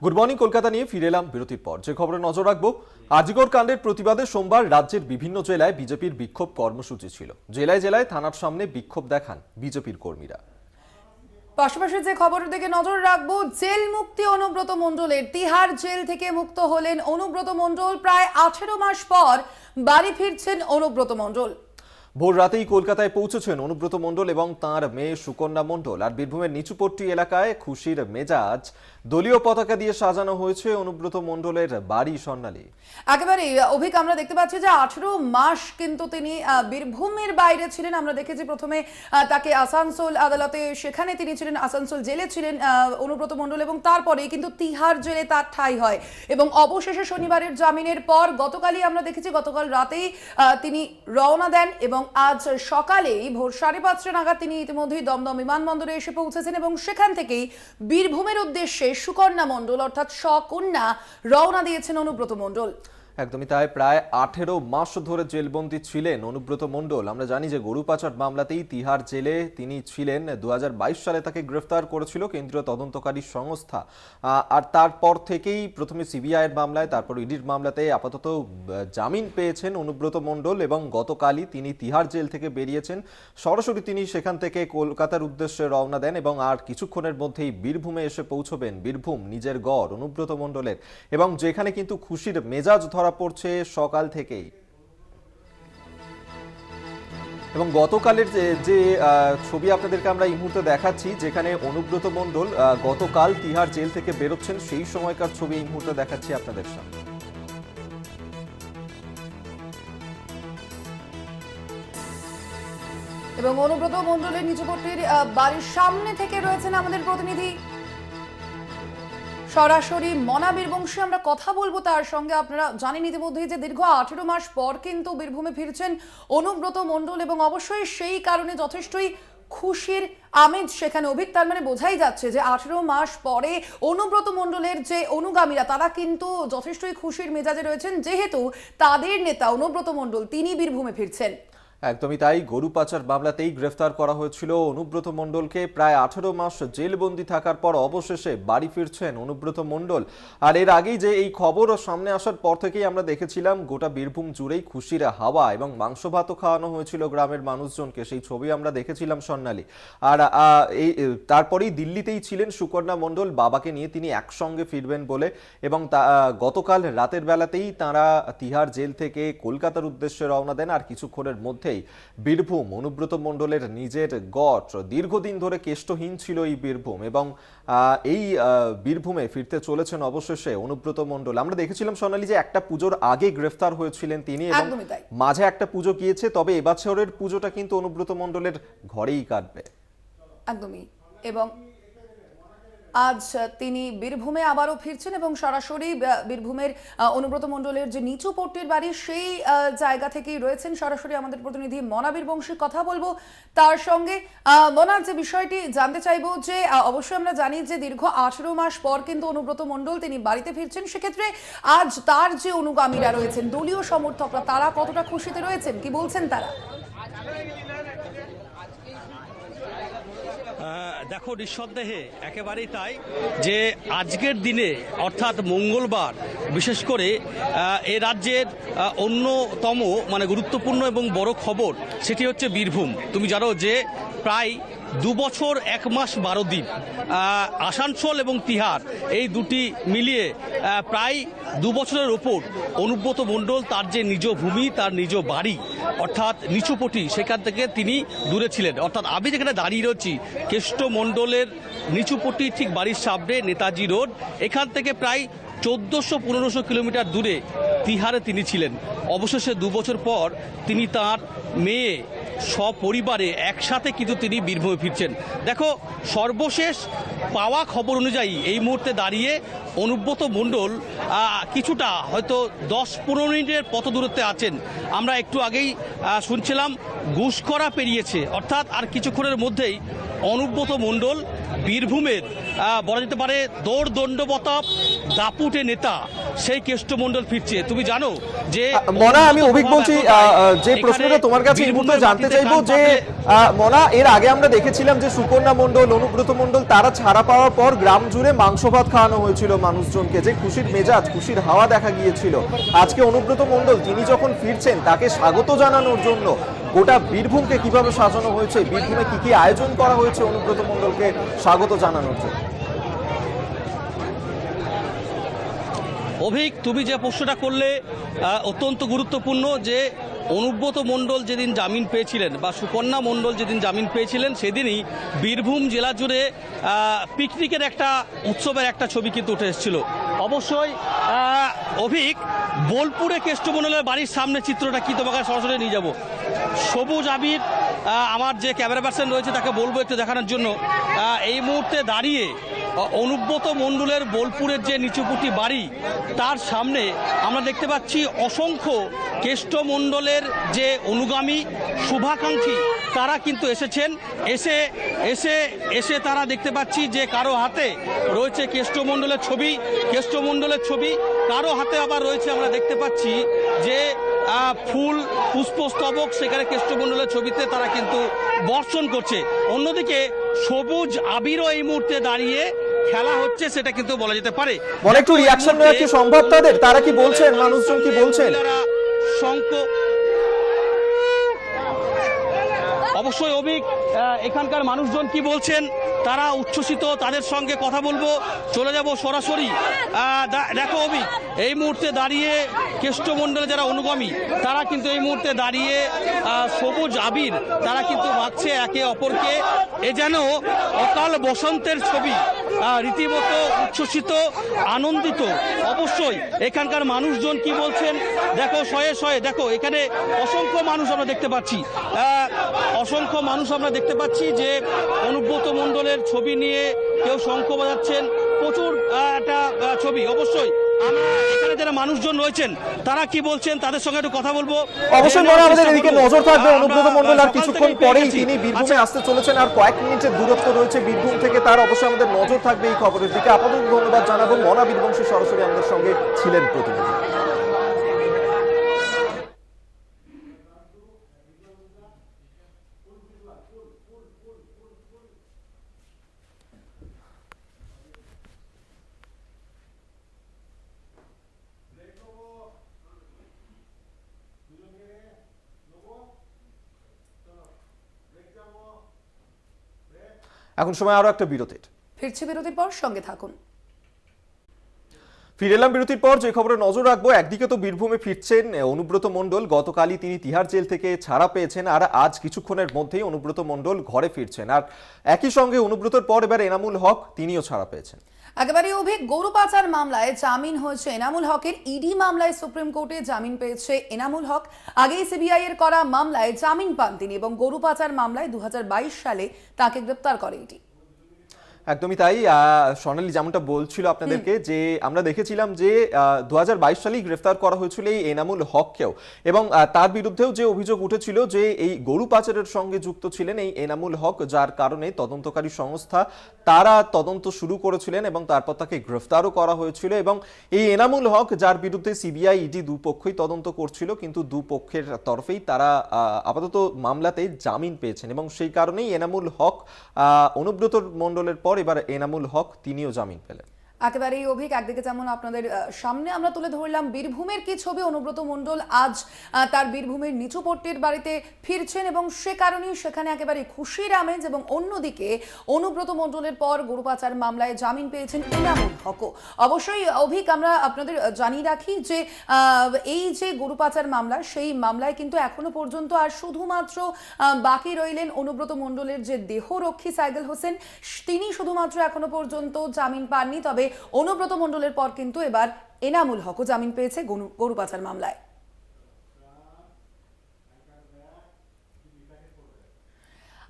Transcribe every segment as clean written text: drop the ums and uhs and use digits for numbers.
Good morning Kolkata নিয়ে ফিরে এলাম বিরতির পর। যে খবরে নজর রাখবো, আজিকর কাণ্ডের প্রতিবাদে সোমবার রাজ্যের বিভিন্ন জেলায় বিজেপির বিক্ষোভ কর্মসূচি ছিল। জেলায় জেলায় থানার সামনে বিক্ষোভ দেখান বিজেপির কর্মীরা। পাশাপাশি যে খবরের দিকে নজর রাখবো, জেল মুক্তি অনুব্রত মণ্ডলের। তিহার জেল থেকে মুক্ত হলেন অনুব্রত মণ্ডল। প্রায় 18 মাস পর বাড়ি ফিরছেন অনুব্রত মণ্ডল। ভোর রাতেই কলকাতায় পৌঁছেছেন অনুব্রত মণ্ডল এবং তাঁর মেয়ে সুকন্যা মণ্ডল। আর বীরভূমের নিচুপট্টি এলাকায় খুশির মেজাজ, দলীয় পতাকা দিয়ে সাজানো হয়েছে অনুব্রত মণ্ডলের বাড়ি স্বর্ণালী। একেবারে অভিক, আমরা দেখতে পাচ্ছি যে 18 মাস কিন্তু তিনি বীরভূমের বাইরে ছিলেন। আমরা দেখেছি প্রথমে তাকে আসানসোল আদালতে, সেখানে তিনি ছিলেন, আসানসোল জেলে ছিলেন অনুব্রত মণ্ডল, এবং তারপরে কিন্তু তিহার জেলে তার ঠাঁই হয় এবং অবশেষে শনিবারের জামিনের পর গতকালই আমরা দেখেছি, গতকাল রাতেই তিনি রওনা দেন এবং আজ সকালেই ভোর 5:30 নাগাদ তিনি ইতিমধ্যেই দমদম বিমানবন্দরে এসে পৌঁছেছেন এবং সেখান থেকেই বীরভূমের উদ্দেশ্যে সুকন্যা মণ্ডল অর্থাৎ সকন্যা রওনা দিয়েছেন অনুব্রত মণ্ডল। একদমই তাই। প্রায় 18 মাস ধরে জেলবন্দী ছিলেন অনুব্রত মণ্ডল। আমরা জানি যে গরু পাচার মামলাতেই তিহার জেলে তিনি ছিলেন। 2022 সালে তাকে গ্রেফতার করেছিল কেন্দ্রীয় তদন্তকারী সংস্থা। আর তারপর থেকেই প্রথমে সিবিআইয়ের মামলায়, তারপর ইডির মামলাতে আপাতত জামিন পেয়েছেন অনুব্রত মণ্ডল এবং গতকালই তিনি তিহার জেল থেকে বেরিয়েছেন। সরাসরি তিনি সেখান থেকে কলকাতার উদ্দেশ্যে রওনা দেন এবং আর কিছুক্ষণের মধ্যেই বীরভূমে এসে পৌঁছবেন। বীরভূম নিজের গড় অনুব্রত মণ্ডলের, এবং যেখানে কিন্তু খুশির মেজাজ ধরা পড়ছে সকাল থেকেই। এবং গতকালের যে ছবি আপনাদেরকে আমরা এই মুহূর্তে দেখাচ্ছি, যেখানে অনুব্রত মণ্ডল গতকাল তিহার জেল থেকে বেরোচ্ছেন, সেই সময়কার ছবি এই মুহূর্তে দেখাচ্ছি আপনাদের সামনে। এবং অনুব্রত মণ্ডলের নিচুপট্টির বাড়ির সামনে থেকে রয়েছেন আমাদের প্রতিনিধি সরাসরি মনা বীরবংশী। আমরা কথা বলবো তার সঙ্গে। আপনারা জানেন ইতিমধ্যেই যে দীর্ঘ 18 মাস পর কিন্তু বীরভূমে ফিরছেন অনুব্রত মণ্ডল এবং অবশ্যই সেই কারণে যথেষ্টই খুশির আমেজ সেখানে। অভিক, তার মানে বোঝাই যাচ্ছে যে 18 মাস পরে অনুব্রত মণ্ডলের যে অনুগামীরা তারা কিন্তু যথেষ্টই খুশির মেজাজে রয়েছেন, যেহেতু তাদের নেতা অনুব্রত মণ্ডল তিনি বীরভূমে ফিরছেন। একদমই তাই। গরু পাচার মামলাতেই গ্রেফতার করা হয়েছিল অনুব্রত মণ্ডলকে। প্রায় 18 মাস জেলবন্দি থাকার পর অবশেষে বাড়ি ফিরছেন অনুব্রত মণ্ডল। আর এর আগেই যে এই খবর সামনে আসার পর থেকেই আমরা দেখেছিলাম গোটা বীরভূম জুড়েই খুশির হাওয়া, এবং মাংস ভাতও খাওয়ানো হয়েছিল গ্রামের মানুষজনকে। সেই ছবি আমরা দেখেছিলাম স্বর্ণালী। আর তারপরেই দিল্লিতেই ছিলেন সুকন্যা মণ্ডল, বাবাকে নিয়ে তিনি একসঙ্গে ফিরবেন বলে। এবং গতকাল রাতের বেলাতেই তাঁরা তিহার জেল থেকে কলকাতার উদ্দেশ্যে রওনা দেন। আর কিছুক্ষণের মধ্যে বীরভূম অনুব্রত মণ্ডলের নিজের গড়। দীর্ঘদিন ধরে কেষ্টহীন ছিল এই বীরভূম, এবং এই বীরভূমে ফিরতে চলেছেন অবশেষে অনুব্রত মণ্ডল। আমরা দেখেছিলাম সোনালী যে একটা পুজোর আগে গ্রেফতার হয়েছিলেন তিনি, এবং মাঝে একটা পুজো গিয়েছে। তবে এবছরের পুজোটা কিন্তু অনুব্রত মণ্ডলের ঘরেই কাটবে। একদমই। এবং আজ তিনি বীরভূমে আবারও ফিরছেন এবং সরাসরি বীরভূমের অনুব্রত মণ্ডলের যে নিচুপট্টির বাড়ি সেই জায়গা থেকেই রয়েছেন সরাসরি আমাদের প্রতিনিধি মনা বীরবংশী। কথা বলবো তার সঙ্গে। মনা, যে বিষয়টি জানতে চাইবো যে অবশ্যই আমরা জানি যে দীর্ঘ 18 মাস পর কিন্তু অনুব্রত মণ্ডল তিনি বাড়িতে ফিরছেন, সেক্ষেত্রে আজ তার যে অনুগামীরা রয়েছেন, দলীয় সমর্থকরা, তারা কতটা খুশিতে রয়েছেন, কি বলছেন তারা? দেখো, নিঃসন্দেহে একেবারেই তাই যে আজকের দিনে অর্থাৎ মঙ্গলবার, বিশেষ করে এ রাজ্যের অন্যতম গুরুত্বপূর্ণ এবং বড় খবর সেটি হচ্ছে বীরভূম। তুমি জানো যে প্রায় 2 বছর 1 মাস 12 দিন আসানসোল এবং তিহার এই দুটি মিলিয়ে প্রায় 2 বছরের ওপর অনুব্রত মণ্ডল তার যে নিজ ভূমি, তার নিজ বাড়ি অর্থাৎ নিচুপটি, সেখান থেকে তিনি দূরে ছিলেন। অর্থাৎ আমি যেখানে দাঁড়িয়ে রয়েছি কেষ্ট মণ্ডলের নিচুপটি ঠিক বাড়ির সামনে নেতাজি রোড, এখান থেকে প্রায় 1400-1500 কিলোমিটার দূরে তিহারে তিনি ছিলেন। অবশেষে 2 বছর পর তিনি তার মেয়ে সপরিবারে একসাথে কিন্তু তিনি বীরভূমে ফিরছেন। দেখো, সর্বশেষ পাওয়া খবর অনুযায়ী এই মুহূর্তে দাঁড়িয়ে অনুব্রত মণ্ডল কিছুটা হয়তো 10-15 মিনিটের পথ দূরত্বে আছেন। আমরা একটু আগেই শুনছিলাম গুসকরা পেরিয়েছে, অর্থাৎ আর কিছুক্ষণের মধ্যেই অনুব্রত মণ্ডল বীরভূমের বলা যেতে পারে দৌড়দণ্ডবতাপ দাপুটে নেতা সেই কেষ্টমণ্ডল ফিরছে। তুমি জানো যে মনা, আমি অভিক বলছি, যে প্রশ্নটা তোমার কাছে এই মুহূর্তে জানতে চাইবো যে মনা, এর আগে আমরা দেখেছিলাম যে সুকন্যা মণ্ডল, অনুব্রত মণ্ডল তারা ছাড়া পাওয়ার পর গ্রাম জুড়ে মাংস ভাত খাওয়ানো হয়েছিল মানুষজনকে, যে খুশির মেজাজ, খুশির হাওয়া দেখা গিয়েছিল। আজকে অনুব্রত মণ্ডল তিনি যখন ফিরছেন তাকে স্বাগত জানানোর জন্য গোটা বীরভূমকে কিভাবে সাজানো হয়েছে, বীরভূমে কি কি আয়োজন করা হয়েছে অনুব্রত মণ্ডলকে স্বাগত জানানোর জন্য? অভিক, তুমি যে প্রশ্নটা করলে অত্যন্ত গুরুত্বপূর্ণ, যে অনুব্রত মণ্ডল যেদিন জামিন পেয়েছিলেন বা সুকন্যা মণ্ডল যেদিন জামিন পেয়েছিলেন সেদিনই বীরভূম জেলা জুড়ে পিকনিকের একটা উৎসবের একটা ছবি কিন্তু উঠে এসেছিল। অবশ্যই অভিক, বোলপুরে কেষ্টমণ্ডলের বাড়ির সামনে চিত্রটা কি তোমাকে সরাসরি নিয়ে যাব। সবুজ আবির, আমার যে ক্যামেরা পার্সন রয়েছে তাকে বলবো একটু দেখানোর জন্য। এই মুহূর্তে দাঁড়িয়ে অনুব্রত মণ্ডলের বোলপুরের যে নিচুপুটি বাড়ি তার সামনে আমরা দেখতে পাচ্ছি অসংখ্য কেষ্টমণ্ডলের যে অনুগামী শুভাকাঙ্ক্ষী তারা কিন্তু এসেছেন। এসে তারা দেখতে পাচ্ছি যে কারো হাতে রয়েছে কেষ্টমণ্ডলের ছবি, কারো হাতে আবার রয়েছে, আমরা দেখতে পাচ্ছি যে ফুল পুষ্পস্তবক, সেখানে কেষ্টমণ্ডলের ছবিতে তারা কিন্তু বর্ষণ করছে। অন্যদিকে সবুজ আবিরও এই মুহূর্তে দাঁড়িয়ে খেলা হচ্ছে, সেটা কিন্তু বলা যেতে পারে। একটু রিঅ্যাকশন নেওয়া কি সম্ভব তাদের? তারা কি বলছেন, মানুষজন কি বলছেন? অবশ্যই অভিক, এখানকার মানুষজন কি বলছেন তারা উচ্ছ্বসিত, তাদের সঙ্গে কথা বলবো, চলে যাব সরাসরি। দেখো অভিক, এই মুহূর্তে দাঁড়িয়ে কেষ্টমণ্ডলের যারা অনুগামী তারা কিন্তু এই মুহূর্তে দাঁড়িয়ে সবুজ আবির তারা কিন্তু মাখছে একে অপরকে। এ যেন অকাল বসন্তের ছবি, রীতিমতো উচ্ছ্বসিত, আনন্দিত। অবশ্যই এখানকার মানুষজন কি বলছেন দেখো, শয়ে দেখো এখানে অসংখ্য মানুষ আমরা দেখতে পাচ্ছি যে অনুব্রত মণ্ডলের ছবি নিয়ে কেউ শঙ্খ বাজাচ্ছেন, প্রচুর একটা ছবি। অবশ্যই আমরা এখানে যারা মানুষজন রয়েছেন তারা কি বলছেন তাদের সঙ্গে একটু কথা বলবো। অবশ্যই মনে আমাদের এদিকে নজর থাকবে অনুব্রত মণ্ডল আর কিছুক্ষণ পরেই তিনি বীরভূমে আসতে চলেছেন, আর কয়েক মিনিটের দূরত্ব রয়েছে বীরভূম থেকে, তার অবশ্যই আমাদের নজর থাকবে এই খবরের দিকে। আপাতত ধন্যবাদ জানাবো মনা বীরবংশী সরাসরি আমাদের সঙ্গে ছিলেন প্রতিনিধি। এখন সময় আরো একটা বিরতির। ফিরছি বিরতির পর, সঙ্গে থাকুন। ফিরে এলাম বিরতির পর। যে খবরে নজর রাখবো, একদিকে তো বীরভূমে ফিরছেন অনুব্রত মণ্ডল, গতকালই তিনি তিহার জেল থেকে ছাড়া পেয়েছেন, আর আজ কিছুক্ষণের মধ্যেই অনুব্রত মণ্ডল ঘরে ফিরছেন, আর একই সঙ্গে অনুব্রতর পর এবার এনামুল হক তিনিও ছাড়া পেয়েছেন। একেবারে অভিক, গরু পাচার মামলায় জামিন হয়েছে এনামুল হকের। ইডি মামলায় সুপ্রিম কোর্টে জামিন পেয়েছে এনামুল হক। আগেই সিবিআই এর করা মামলায় জামিন পান তিনি, এবং গরু পাচার মামলায় 2022 সালে তাকে গ্রেপ্তার করে ইডি। একদমই তাই। সোনালী যেমনটা বলছিল আপনাদেরকে, যে আমরা দেখেছিলাম যে 2022 সালেই গ্রেফতার করা হয়েছিল এই এনামুল হককেও, এবং তার বিরুদ্ধেও যে অভিযোগ উঠেছিল যে এই গরু পাচারের সঙ্গে যুক্ত ছিলেন এই এনামুল হক, যার কারণে তদন্তকারী সংস্থা তারা তদন্ত শুরু করেছিলেন এবং তারপর তাকে গ্রেফতারও করা হয়েছিল। এবং এই এনামুল হক, যার বিরুদ্ধে সিবিআই ইডি দুপক্ষই তদন্ত করছিল, কিন্তু দুপক্ষের তরফেই তারা আপাতত মামলাতে জামিন পেয়েছেন, এবং সেই কারণেই এনামুল হক অনুব্রত মণ্ডলের পর এবার এনামুল হক তিনিও জামিন পেলেন। একেবারেই অভিক, একদিকে যেমন আপনাদের সামনে আমরা তুলে ধরলাম বীরভূমের কি ছবি, অনুব্রত মণ্ডল আজ তার বীরভূমের নিচুপট্টির বাড়িতে ফিরছেন এবং সে কারণেই সেখানে একেবারে খুশির আমেজ। এবং অন্যদিকে অনুব্রত মণ্ডলের পর গরু পাচার মামলায় জামিন পেয়েছেন এনামুল হকও। অবশ্যই অভিক, আমরা আপনাদের জানিয়ে রাখি যে এই যে গরু পাচার মামলা, সেই মামলায় কিন্তু এখনো পর্যন্ত আর শুধুমাত্র বাকি রইলেন অনুব্রত মণ্ডলের যে দেহরক্ষী সাইদুল হোসেন, তিনি শুধুমাত্র এখনো পর্যন্ত জামিন পাননি। তবে অনুব্রত মণ্ডলের পর কিন্তু এবার এনামুল হকও জামিন পেয়েছে গরু পাচার মামলায়।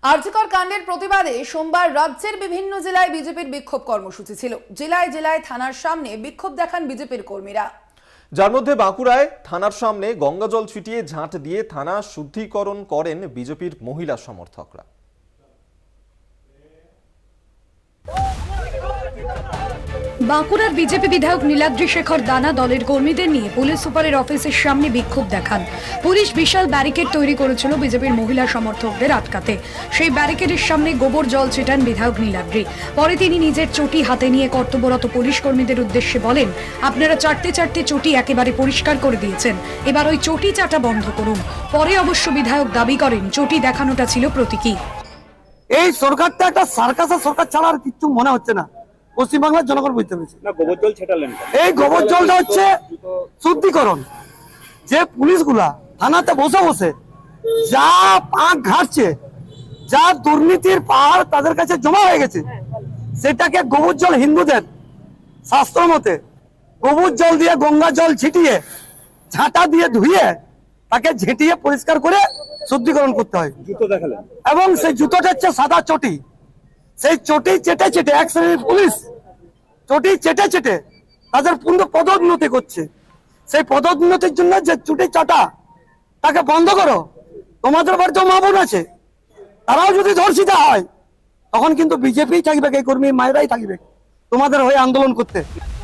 আরজিকর কাণ্ডের প্রতিবাদে সোমবার রাজ্যের বিভিন্ন জেলায় বিজেপির বিক্ষোভ কর্মসূচি ছিল। জেলায় জেলায় থানার সামনে বিক্ষোভ দেখান বিজেপির কর্মীরা, যার মধ্যে বাঁকুড়ায় থানার সামনে গঙ্গা জল ছিটিয়ে ঝাঁট দিয়ে থানা শুদ্ধিকরণ করেন বিজেপির মহিলা সমর্থকরা। বাঁকুড়ার বিজেপি বিধায়ক নীলাদ্রি শেখর দানা দলের কর্মীদের নিয়ে পুলিশ সুপারের অফিসের সামনে বিক্ষোভ দেখান। পুলিশ বিশাল ব্যারিকেড তৈরি করেছিল বিজেপির মহিলা সমর্থকদের আটকাতে। সেই ব্যারিকেডের সামনে গোবর জল ছেটান বিধায়ক নীলাদ্রি। পরে তিনি নিজের চটি হাতে নিয়ে কর্তব্যরত পুলিশ কর্মীদের উদ্দেশ্যে বলেন, আপনারা চারটে চারটে চটি একেবারে পরিষ্কার করে দিয়েছেন, এবার ওই চটি চাটা বন্ধ করুন। পরে অবশ্য বিধায়ক দাবি করেন চটি দেখানোটা ছিল প্রতীকী। এই সরকারটা একটা সার্কাসের সরকার ছাড়া আর কিছু মনে হচ্ছে না। পশ্চিমবাংলার জনগণ বুঝতে পেরেছে না গোবর জল ছেটালেন কেন? এই গোবর জলটা হচ্ছে শুদ্ধিকরণ। যে পুলিশগুলা থানাতে বসে বসে যা পাক ঘাটছে, যা দুর্নীতির পাহাড় তাদের কাছে জমা হয়ে গেছে, সেটাকে গোবর জল হিন্দুদের শাস্ত্র মতে গোবর জল দিয়ে গঙ্গা জল ছিটিয়ে ঝাঁটা দিয়ে ধুয়ে তাকে ঝেঁটিয়ে পরিষ্কার করে শুদ্ধিকরণ করতে হয়। জুতো দেখালেন এবং সেই জুতোটা হচ্ছে সাদা চটি। সেই চটি চেটে চেটে এক শ্রেণীর পুলিশ চটি চেটে চেটে তাদের পূর্ণ পদোন্নতি করছে। সেই পদোন্নতির জন্য যে চুটি চাটা তাকে বন্ধ করো। তোমাদের বাড়িতেও মা বোন আছে, তারাও যদি ধর্ষিতা হয় তখন কিন্তু বিজেপি থাকবে, এই কর্মী মায়েরাই থাকবে তোমাদের হয়ে আন্দোলন করতে।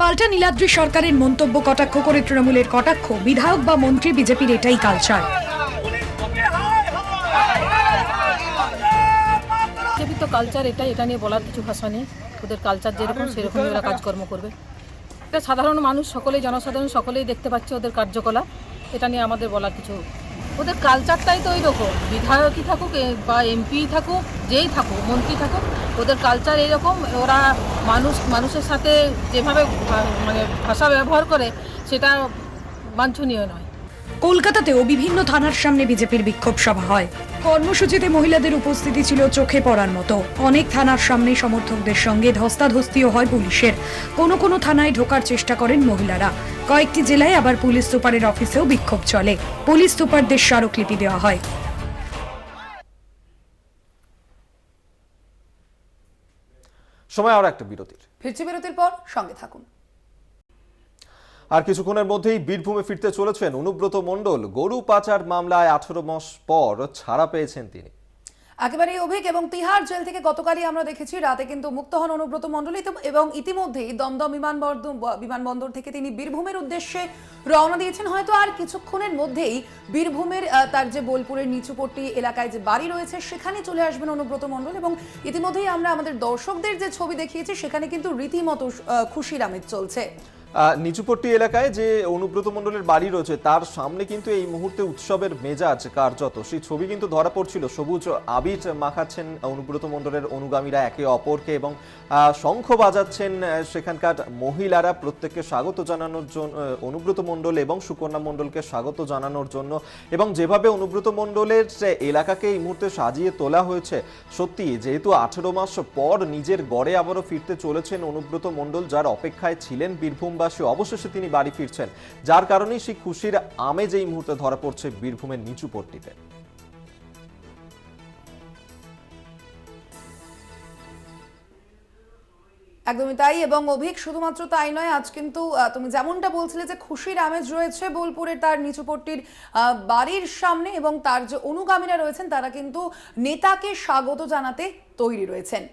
পাল্টা নীলাদ্রি সরকারের মন্তব্য কটাক্ষ করে তৃণমূলের কটাক্ষ, বিধায়ক বা মন্ত্রী বিজেপির এটাই কালচার। বিজেপি তো কালচার এটাই, এটা নিয়ে বলার কিছু ভাষা নেই। ওদের কালচার যেরকম সেরকমই ওরা কাজকর্ম করবে। এটা সাধারণ মানুষ সকলেই, জনসাধারণ সকলেই দেখতে পাচ্ছে ওদের কার্যকলাপ। এটা নিয়ে আমাদের বলার কিছু, ওদের কালচারটাই তো ওই রকম। বিধায়কই থাকুক বা এমপি থাকুক, যেই থাকুক, মন্ত্রী থাকুক, ওদের কালচার এইরকম। ওরা মানুষের সাথে যেভাবে মানে ভাষা ব্যবহার করে সেটা বাঞ্ছনীয় নয়। কলকাতাতেও বিভিন্ন থানার সামনে বিজেপির বিক্ষোভ সভা হয়। কর্মসূচিতে মহিলাদের উপস্থিতি ছিল চোখে পড়ার মতো। অনেক থানার সামনে সমর্থকদের সঙ্গে ধস্তাধস্তিও হয় পুলিশের। কোনো কোনো থানায় ঢোকার চেষ্টা করেন মহিলারা। কয়েকটি জেলায় আবার পুলিশ সুপারের অফিসেও বিক্ষোভ চলে। পুলিশ সুপারদের স্মারকলিপি দেওয়া হয়। সময় আর একটা বিরতির। ফিরছি বিরতির পর, সঙ্গে থাকুন। আর কিছুক্ষণের মধ্যেই বীরভূমে ফিরতে চলেছেন অনুব্রত মণ্ডল। গরু পাচার মামলায় 18 মাস পর ছাড়া পেয়েছেন তিনি। একেবারে অভিক এবং তিহার জেল থেকে গতকালই আমরা দেখেছি রাতে কিন্তু মুক্ত হন অনুব্রত মণ্ডল এবং ইতিমধ্যেই দমদম বিমানবন্দর থেকে তিনি বীরভূমের উদ্দেশ্যে রওনা দিয়েছেন। হয়তো আর কিছুক্ষণের মধ্যেই বীরভূমের তার যে বোলপুরের নিচুপট্টি এলাকায় যে বাড়ি রয়েছে সেখানে চলে আসবেন অনুব্রত মণ্ডল। এবং ইতিমধ্যেই আমরা আমাদের দর্শকদের যে ছবি দেখিয়েছি সেখানে কিন্তু রীতিমতো খুশির আমেজ চলছে। নিচুপট্টি এলাকায় যে অনুব্রত মণ্ডলের বাড়ি রয়েছে তার সামনে কিন্তু এই মুহূর্তে উৎসবের মেজাজ কার্যত। সেই ছবি কিন্তু ধরা পড়ছিল। সবুজ আবির মাখাচ্ছেন অনুব্রত মণ্ডলের অনুগামীরা একে অপরকে এবং শঙ্খ বাজাচ্ছেন সেখানকার মহিলারা। প্রত্যেককে স্বাগত জানানোর জন্য অনুব্রত মণ্ডল এবং সুকন্যা মণ্ডলকে স্বাগত জানানোর জন্য। এবং যেভাবে অনুব্রত মণ্ডলের এলাকাকে এই মুহূর্তে সাজিয়ে তোলা হয়েছে, সত্যি যেহেতু 18 মাস পর নিজের গড়ে আবারও ফিরতে চলেছেন অনুব্রত মণ্ডল, যার অপেক্ষায় ছিলেন বীরভূম, অবশেষে তিনি বাড়ি ফিরছেন, যার কারণে সেই খুশির আমেজ এই মুহূর্তে ধরা পড়ছে বীরভূমের নিচুপট্টিতে। একদমই তাই। এবং অভিক শুধুমাত্র তাই নয়, আজ কিন্তু তুমি যেমনটা বলছিলে যে খুশির আমেজ রয়েছে বোলপুরে তার নিচুপট্টির বাড়ির সামনে, এবং তার যে অনুগামীরা রয়েছেন তারা কিন্তু নেতাকে স্বাগত জানাতে তৈরি রয়েছেন।